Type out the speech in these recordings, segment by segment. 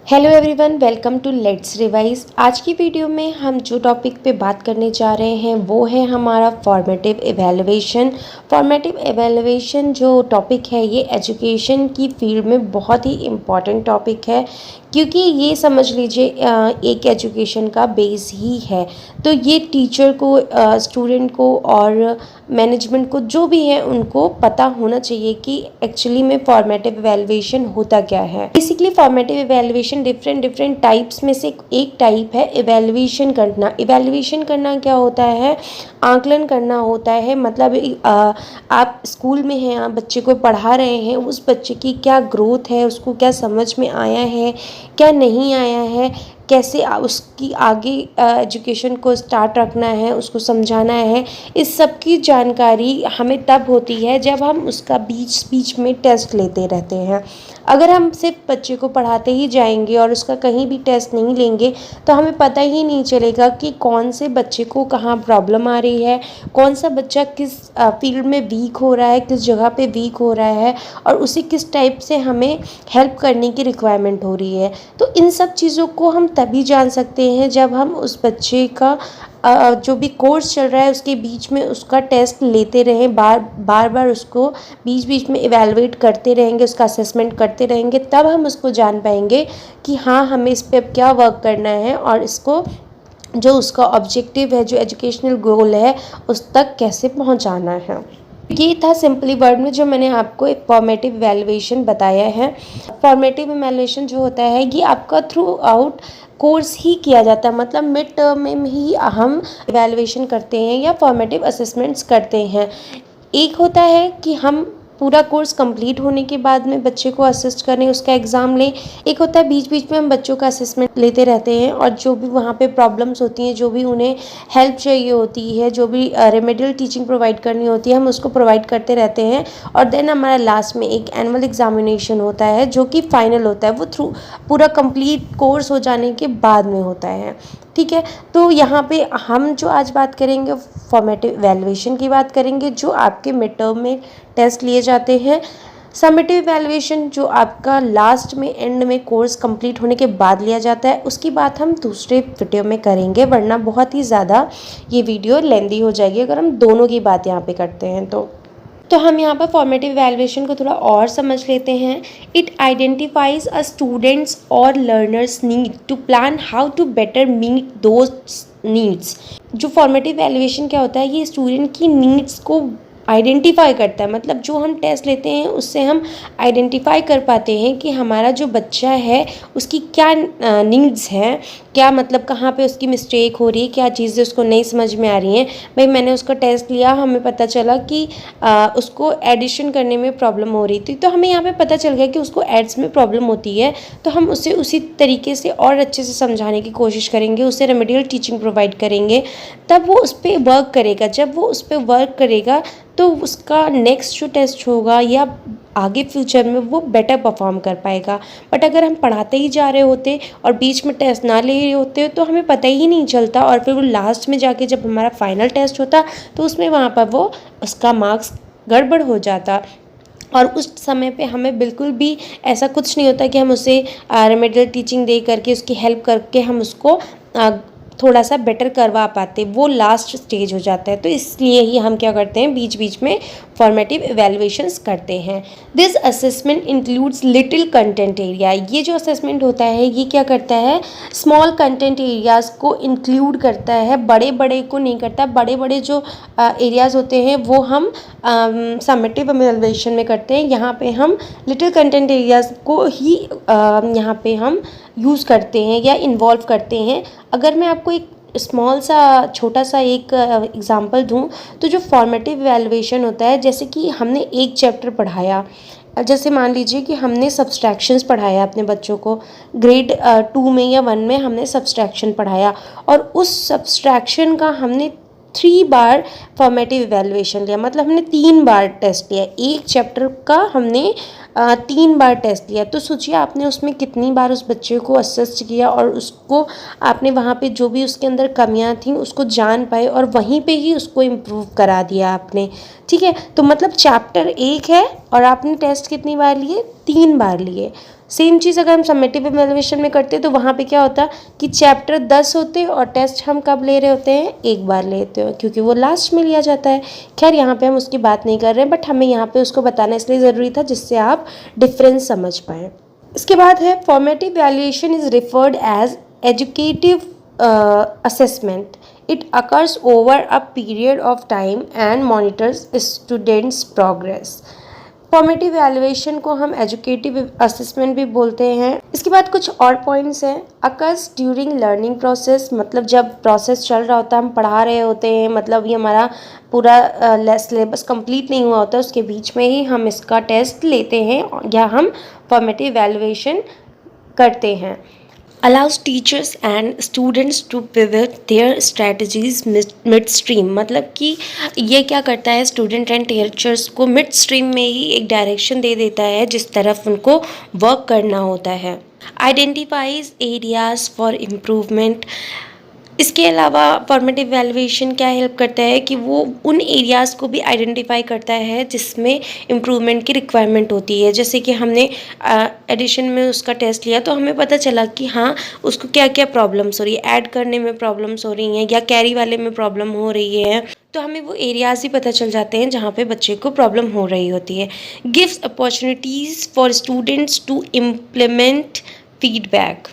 Hello everyone, welcome to let's revise. आज की video में हम जो टॉपिक पे बात करने जा रहे हैं वो है हमारा फॉर्मेटिव एवेलुएशन। फॉर्मेटिव एवेलुएशन जो टॉपिक है ये एजुकेशन की फील्ड में बहुत ही इम्पॉर्टेंट टॉपिक है, क्योंकि ये समझ लीजिए एक एजुकेशन का बेस ही है। तो ये टीचर को, स्टूडेंट को और मैनेजमेंट को जो भी है उनको पता होना चाहिए कि एक्चुअली में फॉर्मेटिव एवेलुएशन होता क्या है। Basically formative evaluation different types में से एक टाइप है एवेलुएशन करना। एवेलुएशन करना क्या होता है? आकलन करना होता है। मतलब आप स्कूल में हैं, आप बच्चे को पढ़ा रहे हैं, उस बच्चे की क्या ग्रोथ है, उसको क्या समझ में आया है, क्या नहीं आया है, कैसे उसकी आगे एजुकेशन को स्टार्ट रखना है, उसको समझाना है। इस सब की जानकारी हमें तब होती है जब हम उसका बीच बीच में टेस्ट लेते रहते हैं। अगर हम सिर्फ बच्चे को पढ़ाते ही जाएंगे और उसका कहीं भी टेस्ट नहीं लेंगे तो हमें पता ही नहीं चलेगा कि कौन से बच्चे को कहाँ प्रॉब्लम आ रही है, कौन सा बच्चा किस फील्ड में वीक हो रहा है, किस जगह पे वीक हो रहा है और उसे किस टाइप से हमें हेल्प करने की रिक्वायरमेंट हो रही है। तो इन सब चीज़ों को हम तभी जान सकते हैं जब हम उस बच्चे का जो भी कोर्स चल रहा है उसके बीच में उसका टेस्ट लेते रहें, बार उसको बीच बीच में इवैल्यूएट करते रहेंगे, उसका असेसमेंट करते रहेंगे। तब हम उसको जान पाएंगे कि हाँ, हमें इस पे अब क्या वर्क करना है और इसको जो उसका ऑब्जेक्टिव है, जो एजुकेशनल गोल है, उस तक कैसे पहुंचाना है। ये था सिंपली वर्ड में जो मैंने आपको एक फॉर्मेटिव इवैल्यूएशन बताया है। फॉर्मेटिव इवैल्यूएशन जो होता है ये आपका थ्रू आउट कोर्स ही किया जाता है। मतलब मिड टर्म में ही हम इवैल्यूएशन करते हैं या फॉर्मेटिव असेसमेंट्स करते हैं। एक होता है कि हम पूरा कोर्स कंप्लीट होने के बाद में बच्चे को असिस्ट करें, उसका एग्ज़ाम लें। एक होता है बीच बीच में हम बच्चों का असेसमेंट लेते रहते हैं और जो भी वहाँ पे प्रॉब्लम्स होती हैं, जो भी उन्हें हेल्प चाहिए होती है, जो भी रेमेडियल टीचिंग प्रोवाइड करनी होती है, हम उसको प्रोवाइड करते रहते हैं। और देन हमारा लास्ट में एक एनुअल एग्जामिनेशन होता है जो कि फाइनल होता है, वो थ्रू पूरा कंप्लीट कोर्स हो जाने के बाद में होता है। ठीक है, तो यहाँ पे हम जो आज बात करेंगे फॉर्मेटिव इवैल्यूएशन की बात करेंगे, जो आपके मिड टर्म में टेस्ट लिए जाते हैं। समेटिव इवैल्यूएशन जो आपका लास्ट में एंड में कोर्स कंप्लीट होने के बाद लिया जाता है, उसकी बात हम दूसरे वीडियो में करेंगे, वरना बहुत ही ज़्यादा ये वीडियो लेंदी हो जाएगी अगर हम दोनों की बात यहाँ पे करते हैं। तो हम यहाँ पर फॉर्मेटिव इवैल्यूएशन को थोड़ा और समझ लेते हैं। इट आइडेंटिफाइज अ स्टूडेंट्स और learners need to plan how to better meet those needs. जो फॉर्मेटिव इवैल्यूएशन क्या होता है, ये स्टूडेंट की नीड्स को आइडेंटिफाई करता है। मतलब जो हम टेस्ट लेते हैं उससे हम आइडेंटिफाई कर पाते हैं कि हमारा जो बच्चा है उसकी क्या नीड्स हैं, क्या मतलब कहाँ पे उसकी मिस्टेक हो रही है, क्या चीज़ें उसको नहीं समझ में आ रही हैं। भाई मैंने उसका टेस्ट लिया, हमें पता चला कि उसको एडिशन करने में प्रॉब्लम हो रही थी, तो हमें यहाँ पे पता चल गया कि उसको एड्स में प्रॉब्लम होती है। तो हम उसे उसी तरीके से और अच्छे से समझाने की कोशिश करेंगे, उसे रेमेडियल टीचिंग प्रोवाइड करेंगे, तब वो उस पर वर्क करेगा। जब वो उस पर वर्क करेगा तो उसका नेक्स्ट जो टेस्ट होगा या आगे फ्यूचर में वो बेटर परफॉर्म कर पाएगा। बट अगर हम पढ़ाते ही जा रहे होते और बीच में टेस्ट ना ले रहे होते तो हमें पता ही नहीं चलता, और फिर वो लास्ट में जाके जब हमारा फाइनल टेस्ट होता तो उसमें वहाँ पर वो उसका मार्क्स गड़बड़ हो जाता। और उस समय पे हमें बिल्कुल भी ऐसा कुछ नहीं होता कि हम उसे रेमेडियल टीचिंग दे करके, उसकी हेल्प करके हम उसको थोड़ा सा बेटर करवा पाते। वो लास्ट स्टेज हो जाता है। तो इसलिए ही हम क्या करते हैं, बीच बीच में फॉर्मेटिव इवैल्यूएशंस करते हैं। This assessment includes little content area. ये जो असेसमेंट होता है ये क्या करता है, स्मॉल कंटेंट एरियाज़ को इंक्लूड करता है, बड़े बड़े को नहीं करता। बड़े बड़े जो एरियाज़ होते हैं वो हम समेटिव इवैल्यूएशन में करते हैं। यहाँ पे हम लिटिल कंटेंट एरियाज़ को ही यहाँ पे हम यूज़ करते हैं या इन्वॉल्व करते हैं। अगर मैं आपको एक स्मॉल सा छोटा सा एक एग्जांपल दूं, तो जो फॉर्मेटिव इवैल्यूएशन होता है, जैसे कि हमने एक चैप्टर पढ़ाया, जैसे मान लीजिए कि हमने सब्सट्रैक्शंस पढ़ाया अपने बच्चों को, ग्रेड 2 में या 1 में हमने सब्सट्रैक्शन पढ़ाया, और उस सब्सट्रैक्शन का हमने 3 बार फॉर्मेटिव इवैल्यूएशन लिया। मतलब हमने 3 बार टेस्ट लिया, एक चैप्टर का हमने 3 बार टेस्ट लिया। तो सोचिए आपने उसमें कितनी बार उस बच्चे को असिस्ट किया और उसको आपने वहाँ पे जो भी उसके अंदर कमियां थी उसको जान पाए और वहीं पे ही उसको इम्प्रूव करा दिया आपने। ठीक है, तो मतलब चैप्टर 1 है और आपने टेस्ट कितनी बार लिए, 3 बार लिए। सेम चीज़ अगर हम समेटिव इवैल्यूएशन में करते तो वहाँ पे क्या होता कि चैप्टर 10 होते और टेस्ट हम कब ले रहे होते हैं, एक बार लेते हो, क्योंकि वो लास्ट में लिया जाता है। खैर यहाँ पे हम उसकी बात नहीं कर रहे हैं, बट हमें यहाँ पे उसको बताना इसलिए ज़रूरी था जिससे आप डिफरेंस समझ पाएँ। इसके बाद है formative evaluation is referred as educative assessment. It occurs over a period of time and monitors students' progress. Formative evaluation को हम एजुकेटिव असेसमेंट भी बोलते हैं। इसके बाद कुछ और पॉइंट्स हैं। अकर्स ड्यूरिंग लर्निंग प्रोसेस, मतलब जब प्रोसेस चल रहा होता है, हम पढ़ा रहे होते हैं, मतलब ये हमारा पूरा सिलेबस कंप्लीट नहीं हुआ होता, उसके बीच में ही हम इसका टेस्ट लेते हैं या हम फॉर्मेटिव एवैल्यूएशन करते हैं। allows teachers and students to pivot their strategies midstream, मतलब कि ये क्या करता है, स्टूडेंट एंड टीचर्स को मिड स्ट्रीम में ही एक डायरेक्शन दे देता है जिस तरफ उनको वर्क करना होता है। Identifies areas for improvement. इसके अलावा फॉर्मेटिव इवैल्यूएशन क्या हेल्प करता है कि वो उन एरियाज़ को भी आइडेंटिफाई करता है जिसमें इम्प्रूवमेंट की रिक्वायरमेंट होती है। जैसे कि हमने एडिशन में उसका टेस्ट लिया तो हमें पता चला कि हाँ उसको क्या क्या प्रॉब्लम्स हो रही है, ऐड करने में प्रॉब्लम्स हो रही हैं या कैरी वाले में प्रॉब्लम हो रही है, तो हमें वो एरियाज़ ही पता चल जाते हैं जहाँ पे बच्चे को प्रॉब्लम हो रही होती है। Gives opportunities for students to implement feedback.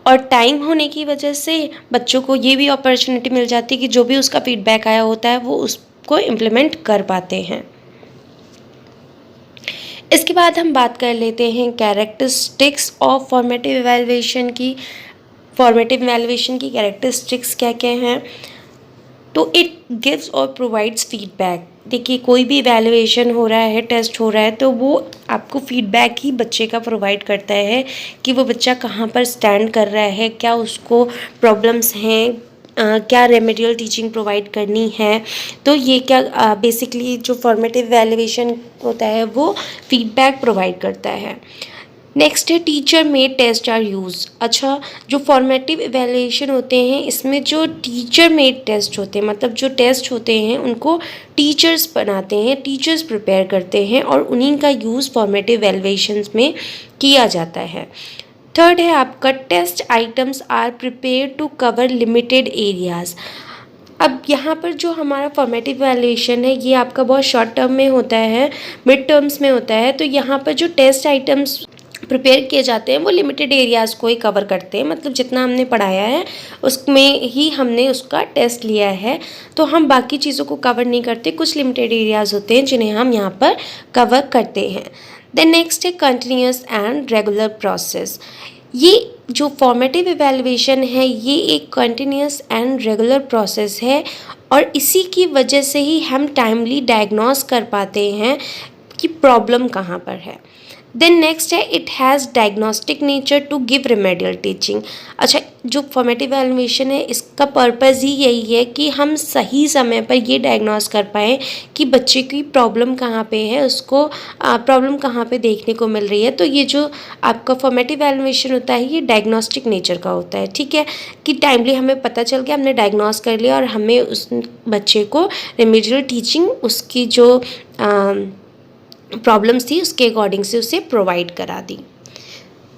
और टाइम होने की वजह से बच्चों को ये भी अपॉर्चुनिटी मिल जाती है कि जो भी उसका फीडबैक आया होता है वो उसको इम्प्लीमेंट कर पाते हैं। इसके बाद हम बात कर लेते हैं कैरेक्टरिस्टिक्स ऑफ फॉर्मेटिव इवैल्यूएशन की। फॉर्मेटिव इवैल्यूएशन की कैरेक्टरिस्टिक्स क्या क्या हैं, तो इट गिव्स और प्रोवाइड्स फीडबैक। देखिए कोई भी इवैल्यूएशन हो रहा है, टेस्ट हो रहा है, तो वो आपको फीडबैक ही बच्चे का प्रोवाइड करता है कि वो बच्चा कहाँ पर स्टैंड कर रहा है, क्या उसको प्रॉब्लम्स हैं, क्या रेमेडियल टीचिंग प्रोवाइड करनी है। तो ये क्या बेसिकली जो फॉर्मेटिव इवैल्यूएशन होता है वो फीडबैक प्रोवाइड करता है। नेक्स्ट है teacher made test are use. अच्छा, जो फॉर्मेटिव इवैल्यूएशन होते हैं इसमें जो टीचर मेड टेस्ट होते हैं, मतलब जो टेस्ट होते हैं उनको टीचर्स बनाते हैं, टीचर्स प्रिपेयर करते हैं और उन्हीं का यूज़ फॉर्मेटिव इवैल्यूएशंस में किया जाता है। थर्ड है आपका test items are prepare to cover limited areas. अब यहाँ पर जो हमारा फॉर्मेटिव इवैल्यूएशन है ये आपका बहुत शॉर्ट टर्म में होता है, मिड टर्म्स में होता है, तो यहाँ पर जो टेस्ट आइटम्स प्रिपेयर किए जाते हैं वो लिमिटेड एरियाज़ को ही कवर करते हैं, मतलब जितना हमने पढ़ाया है उसमें ही हमने उसका टेस्ट लिया है, तो हम बाकी चीज़ों को कवर नहीं करते। कुछ लिमिटेड एरियाज़ होते हैं जिन्हें हम यहाँ पर कवर करते हैं। देन नेक्स्ट है कंटिन्यूस एंड रेगुलर प्रोसेस। ये जो फॉर्मेटिव इवैल्यूएशन है ये एक कंटिन्यूस एंड रेगुलर प्रोसेस है और इसी की वजह से ही हम टाइमली डायग्नोस कर पाते हैं कि प्रॉब्लम कहाँ पर है। देन नेक्स्ट है it has diagnostic nature to give remedial teaching. अच्छा, जो फॉर्मेटिव इवैल्यूएशन है इसका पर्पज़ ही यही है कि हम सही समय पर ये डायग्नोस कर पाएँ कि बच्चे की प्रॉब्लम कहाँ पे है, उसको प्रॉब्लम कहाँ पे देखने को मिल रही है। तो ये जो आपका फॉर्मेटिव इवैल्यूएशन होता है ये डायग्नोस्टिक नेचर का होता है, ठीक है, कि टाइमली हमें पता चल गया, हमने डायग्नोस कर लिया और हमें उस बच्चे को रेमेडियल टीचिंग उसकी जो प्रॉब्लम्स थी उसके अकॉर्डिंग से उसे प्रोवाइड करा दी।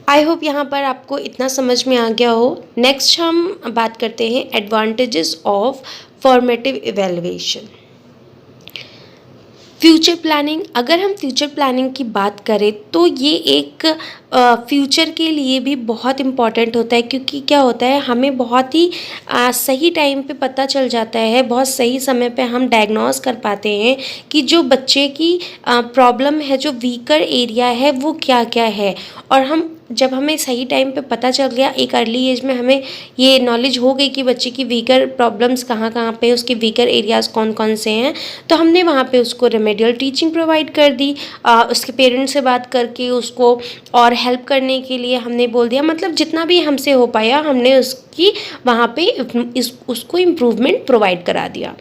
आई होप यहाँ पर आपको इतना समझ में आ गया हो। नेक्स्ट हम बात करते हैं advantages of formative evaluation. Future planning. अगर हम फ्यूचर प्लानिंग की बात करें तो ये एक फ्यूचर के लिए भी बहुत इम्पॉर्टेंट होता है, क्योंकि क्या होता है हमें बहुत ही सही टाइम पे पता चल जाता है, बहुत सही समय पे हम डायग्नोस कर पाते हैं कि जो बच्चे की प्रॉब्लम है, जो वीकर एरिया है वो क्या क्या है। और हम जब हमें सही टाइम पे पता चल गया, एक अर्ली एज में हमें ये नॉलेज हो गई कि बच्चे की वीकर प्रॉब्लम्स कहाँ कहाँ पे, उसके वीकर एरियाज़ कौन कौन से हैं, तो हमने वहाँ पे उसको रेमेडियल टीचिंग प्रोवाइड कर दी। उसके पेरेंट्स से बात करके उसको और हेल्प करने के लिए हमने बोल दिया, मतलब जितना भी हमसे हो पाया हमने उसकी वहाँ पे उसको इम्प्रूवमेंट प्रोवाइड करा दिया।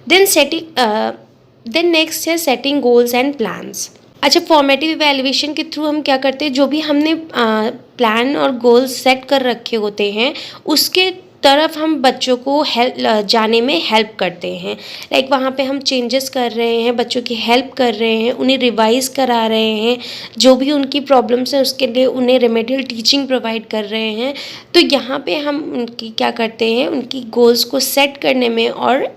देन नेक्स्ट है सेटिंग गोल्स एंड प्लान्स। अच्छा, फॉर्मेटिव इवैल्यूएशन के थ्रू हम क्या करते हैं, जो भी हमने प्लान और गोल्स सेट कर रखे होते हैं उसके तरफ हम बच्चों को हेल्प जाने में हेल्प करते हैं। लाइक वहाँ पे हम चेंजेस कर रहे हैं, बच्चों की हेल्प कर रहे हैं, उन्हें रिवाइज करा रहे हैं, जो भी उनकी प्रॉब्लम्स हैं उसके लिए उन्हें रेमेडियल टीचिंग प्रोवाइड कर रहे हैं। तो यहाँ पे हम उनकी क्या करते हैं, उनकी गोल्स को सेट करने में और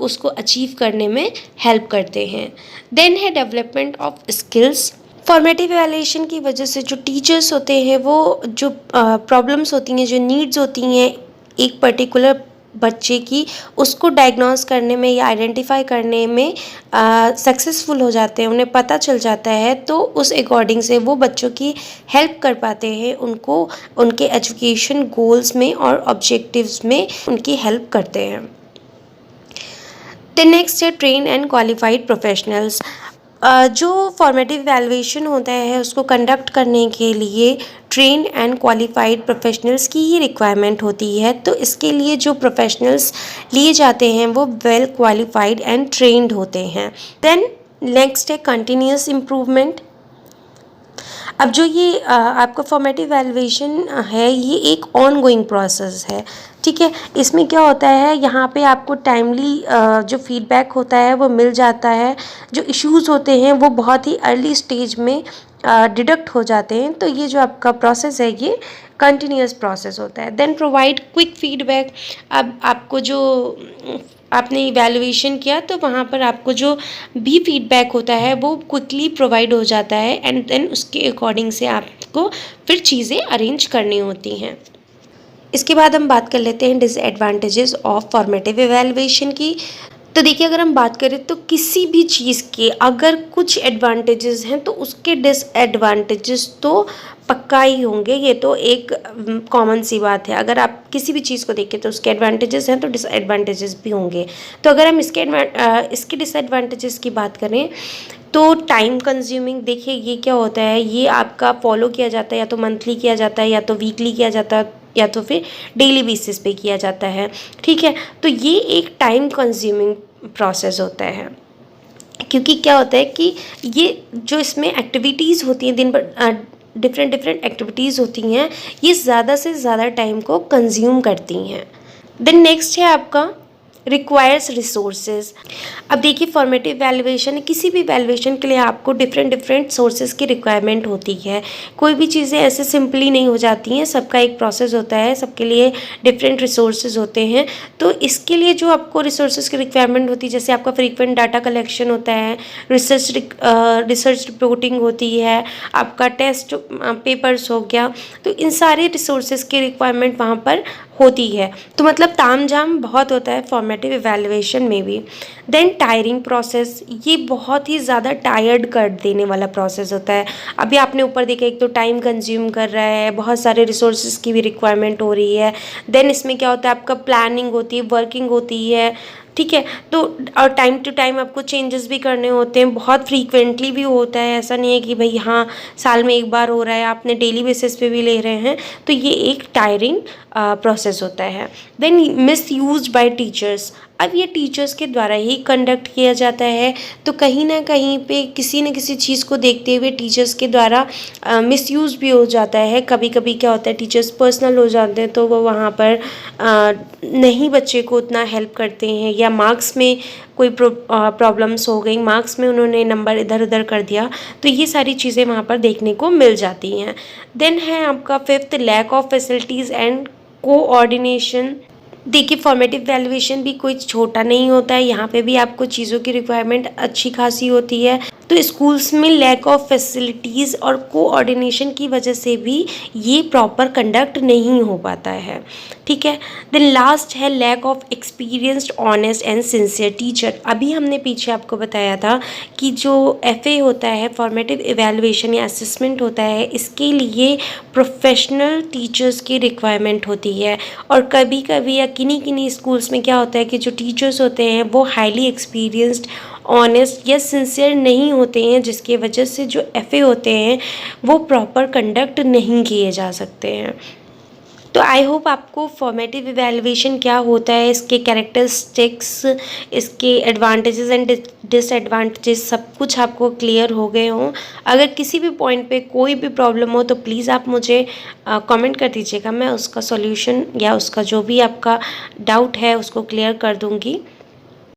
उसको अचीव करने में हेल्प करते हैं। देन है development of skills. Formative evaluation की वजह से जो टीचर्स होते हैं वो जो प्रॉब्लम्स होती हैं, जो नीड्स होती हैं एक पर्टिकुलर बच्चे की, उसको डायग्नोस करने में या आइडेंटिफाई करने में सक्सेसफुल हो जाते हैं, उन्हें पता चल जाता है। तो उस अकॉर्डिंग से वो बच्चों की हेल्प कर पाते हैं, उनको उनके एजुकेशन गोल्स में और ऑब्जेक्टिव्स में उनकी हेल्प करते हैं। द नेक्स्ट है ट्रेन एंड क्वालिफाइड प्रोफेशनल्स। जो फॉर्मेटिव इवैल्यूएशन होता है उसको कंडक्ट करने के लिए ट्रेन एंड क्वालिफाइड प्रोफेशनल्स की ही रिक्वायरमेंट होती है। तो इसके लिए जो प्रोफेशनल्स लिए जाते हैं वो वेल क्वालिफाइड एंड ट्रेंड होते हैं। देन नेक्स्ट है कंटिन्यूस इम्प्रूवमेंट। अब जो ये आपका फॉर्मेटिव इवैल्यूएशन है ये एक ऑन गोइंग प्रोसेस है, ठीक है। इसमें क्या होता है, यहाँ पे आपको टाइमली जो फीडबैक होता है वो मिल जाता है, जो इश्यूज होते हैं वो बहुत ही अर्ली स्टेज में डिडक्ट हो जाते हैं। तो ये जो आपका प्रोसेस है ये कंटिन्यूस प्रोसेस होता है। Then provide quick feedback. अब आपको जो आपने इवैल्यूएशन किया तो वहाँ पर आपको जो भी फीडबैक होता है वो क्विकली प्रोवाइड हो जाता है एंड देन उसके अकॉर्डिंग से आपको फिर चीज़ें अरेंज करनी होती हैं। इसके बाद हम बात कर लेते हैं डिसएडवांटेजेस ऑफ फॉर्मेटिव इवैल्यूएशन की। तो देखिए, अगर हम बात करें तो किसी भी चीज़ के अगर कुछ एडवांटेजेस हैं तो उसके डिसएडवांटेजेस तो पक्का ही होंगे। ये तो एक कॉमन सी बात है। अगर आप किसी भी चीज़ को देखें तो उसके एडवांटेजेस हैं तो डिसएडवांटेजेस भी होंगे। तो अगर हम इसके डिसएडवांटेजेस की बात करें तो टाइम कंज्यूमिंग। देखिए, ये क्या होता है, ये आपका फॉलो किया जाता है या तो मंथली किया जाता है या तो वीकली किया जाता है या तो फिर डेली बेसिस पे किया जाता है, ठीक है। तो ये एक टाइम कंज्यूमिंग प्रोसेस होता है, क्योंकि क्या होता है कि ये जो इसमें एक्टिविटीज़ होती हैं दिन भर, डिफरेंट एक्टिविटीज़ होती हैं, ये ज़्यादा से ज़्यादा टाइम को कंज्यूम करती हैं। देन नेक्स्ट है आपका रिक्वायर्स रिसोर्सेज। अब देखिए, फॉर्मेटिव इवैल्यूएशन, किसी भी इवैल्यूएशन के लिए आपको डिफरेंट सोर्सेज की रिक्वायरमेंट होती है। कोई भी चीज़ें ऐसे सिंपली नहीं हो जाती हैं, सबका एक प्रोसेस होता है, सबके लिए डिफरेंट रिसोर्सेज होते हैं। तो इसके लिए जो आपको रिसोर्सेज की रिक्वायरमेंट होती है, जैसे आपका फ्रीक्वेंट डाटा कलेक्शन होता है, रिसर्च रिपोर्टिंग होती है, आपका टेस्ट पेपर्स हो गया, तो इन सारे रिसोर्सेज की रिक्वायरमेंट वहाँ पर होती है। तो मतलब तामझाम बहुत होता है फॉर्मेटिव इवैल्यूएशन में भी। देन टायरिंग प्रोसेस, ये बहुत ही ज़्यादा टायर्ड कर देने वाला प्रोसेस होता है। अभी आपने ऊपर देखा, एक तो टाइम कंज्यूम कर रहा है, बहुत सारे रिसोर्सेज की भी रिक्वायरमेंट हो रही है। देन इसमें क्या होता है, आपका प्लानिंग होती है, वर्किंग होती है, ठीक है। तो और टाइम टू टाइम आपको चेंजेस भी करने होते हैं, बहुत फ्रीक्वेंटली भी होता है। ऐसा नहीं है कि भाई हाँ साल में एक बार हो रहा है, आपने डेली बेसिस पे भी ले रहे हैं। तो ये एक टायरिंग प्रोसेस होता है। Then misuse by teachers. अब ये टीचर्स के द्वारा ही कंडक्ट किया जाता है, तो कहीं ना कहीं पे किसी न किसी चीज़ को देखते हुए टीचर्स के द्वारा मिसयूज़ भी हो जाता है। कभी कभी क्या होता है, टीचर्स पर्सनल हो जाते हैं तो वो वहाँ पर नहीं बच्चे को उतना हेल्प करते हैं, या मार्क्स में कोई प्रॉब्लम्स हो गई, मार्क्स में उन्होंने नंबर इधर उधर कर दिया, तो ये सारी चीज़ें वहाँ पर देखने को मिल जाती हैं। देन है आपका fifth, lack of facilities and coordination. देखिए, फॉर्मेटिव इवैल्यूएशन भी कोई छोटा नहीं होता है, यहाँ पे भी आपको चीज़ों की रिक्वायरमेंट अच्छी खासी होती है। तो स्कूल्स में लैक ऑफ फैसिलिटीज़ और कोऑर्डिनेशन की वजह से भी ये प्रॉपर कंडक्ट नहीं हो पाता है, ठीक है। देन लास्ट है lack of experienced, honest and sincere teacher. अभी हमने पीछे आपको बताया था कि जो FA होता है, फॉर्मेटिव इवैल्यूएशन या असेसमेंट होता है, इसके लिए प्रोफेशनल टीचर्स की रिक्वायरमेंट होती है। और कभी कभी या किन्हीं स्कूल्स में क्या होता है कि जो टीचर्स होते हैं वो हाईली एक्सपीरियंस्ड, ऑनेस्ट या सिंसियर नहीं होते हैं, जिसकी वजह से जो FA होते हैं वो प्रॉपर कंडक्ट नहीं किए जा सकते हैं। तो आई होप आपको फॉर्मेटिव इवैल्यूएशन क्या होता है, इसके कैरेक्टरिस्टिक्स, इसके एडवांटेजेस एंड डिसएडवांटेजेस सब कुछ आपको क्लियर हो गए हों। अगर किसी भी पॉइंट पे कोई भी प्रॉब्लम हो तो प्लीज़ आप मुझे कमेंट कर दीजिएगा, मैं उसका सॉल्यूशन या उसका जो भी आपका डाउट है उसको क्लियर कर दूंगी।